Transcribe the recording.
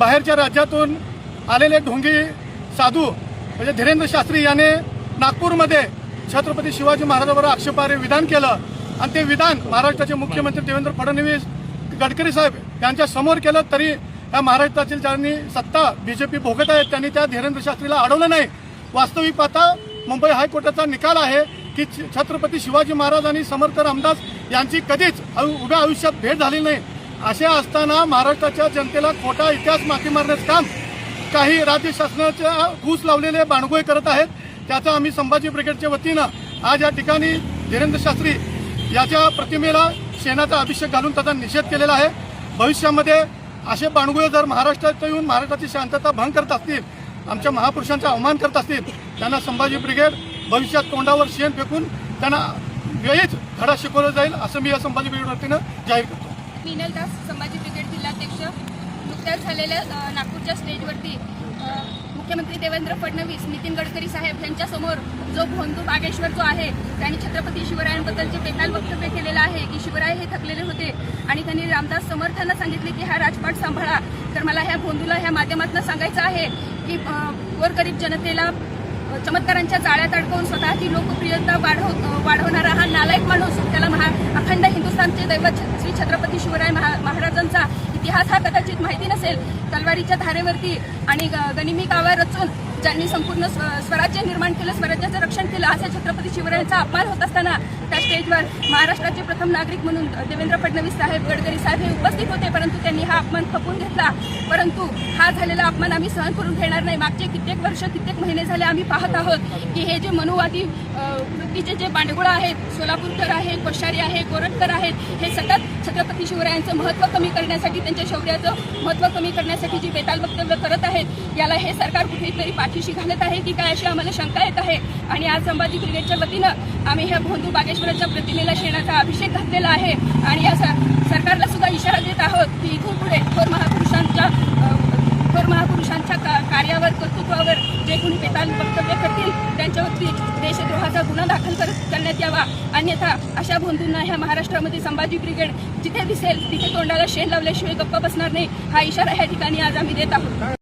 बाहेरच्या राज्यातून आलेले ढोंगी साधू म्हणजे धीरेंद्र शास्त्री याने नागपूरमध्ये छत्रपती शिवाजी महाराजांवर आक्षेपार्ह विधान केलं आणि ते विधान महाराष्ट्राचे मुख्यमंत्री देवेंद्र फडणवीस गडकरी साहेब यांच्या समोर केलं, तरी या महाराष्ट्रातील ज्यांनी सत्ता बीजेपी भोगत आहे त्यांनी त्या धीरेंद्र शास्त्रीला अडवलं नाही। वास्तविक पाहता मुंबई हायकोर्टाचा निकाल आहे की छत्रपती शिवाजी महाराज आणि समर्थ रामदास यांची कधीच उभ्या आयुष्यात भेट झाली नाही। असे असताना महाराष्ट्राच्या जनतेला खोटा इतिहास मागे मारण्याचं काम काही राज्य शासनाच्या घूस लावलेले बाणगोय करत आहेत। त्याचा आम्ही संभाजी ब्रिगेडच्या वतीनं आज या ठिकाणी धीरेंद्र शास्त्री याच्या प्रतिमेला शेणाचा अभिषेक घालून त्याचा निषेध केलेला आहे। भविष्यामध्ये असे बाणगोय जर महाराष्ट्रात येऊन महाराष्ट्राची शांतता भंग करत असतील, आमच्या महापुरुषांचा अवमान करत असतील, त्यांना संभाजी ब्रिगेड भविष्यात तोंडावर शेण फेकून त्यांना वेळीच धडा शिकवला जाईल असं मी या संभाजी ब्रिगेड वतीनं जाहीर करतो। मीनल दास, संभाजी ब्रिगेड जिल्हाध्यक्ष। नुकत्याच झालेल्या नागपूरच्या स्टेजवरती मुख्यमंत्री देवेंद्र फडणवीस, नितीन गडकरी साहेब यांच्यासमोर जो भोंदू बागेश्वर जो आहे त्यांनी छत्रपती शिवरायांबद्दलचे बेताल वक्तव्य केलेलं आहे की शिवराय हे थकलेले होते आणि त्यांनी रामदास समर्थांना सांगितले की हा राजपाट सांभाळा। तर मला ह्या भोंदूला ह्या माध्यमातून सांगायचं आहे की गोरगरीब जनतेला चमत्कारांच्या जाळ्यात अडकवून स्वतःची लोकप्रियता वाढवणारा हा नालायक माणूस, त्याला अखंड हिंदुस्थानचे दैवत श्री छत्रपती शिवराय महाराजांचा इतिहास हा कदाचित माहिती नसेल। तलवारीच्या धारेवरती आणि गनिमी कावा रचून ज्यांनी संपूर्ण स्वराज्य निर्माण केलं, स्वराज्याचं रक्षण केलं, अशा छत्रपती शिवरायांचा अपमान होत असताना त्या स्टेजवर महाराष्ट्राचे प्रथम नागरिक म्हणून देवेंद्र फडणवीस साहेब, गडकरी साहेब हे उपस्थित होते, परंतु त्यांनी हा अपमान खपवून घेतला। परंतु हा झालेला अपमान आम्ही सहन करून घेणार नाही। मागचे कित्येक वर्ष, कित्येक महिने झाले आम्ही पाहत आहोत की हे जे मनुवादी वृत्तीचे जे बांडगुळ आहेत, सोलापूरकर आहे, कोश्यारी आहे, गोरटकर आहेत, हे सतत छत्रपती शिवरायांचं महत्त्व कमी करण्यासाठी, त्यांच्या शौर्याचं महत्त्व कमी करण्यासाठी जी बेताल वक्तव्य करत आहेत, याला हे सरकार कुठेतरी पाठीशी घालत आहे की काय अशी आम्हाला शंका येत आहे। आणि आज संभाजी ब्रिगेडच्या वतीनं आम्ही ह्या भोंदू बागेश्वराच्या प्रतिमेला शेणाचा अभिषेक घातलेला आहे आणि या सरकारला सुद्धा इशारा देत आहोत की इथून पुढे थोर महापुरुषांच्या कार्यावर, कर्तृत्वावर जे कोणी बेताल वक्तव्य करतील त्यांच्यावरती देशद्रोहाचा गुन्हा दाखल करण्यात यावा। अन्यथा अशा भोंदूंना ह्या महाराष्ट्रामध्ये संभाजी ब्रिगेड जिथे दिसेल तिथे तोंडाला शेण लावल्याशिवाय गप्प बसणार नाही, हा इशारा ह्या ठिकाणी आज आम्ही देत आहोत।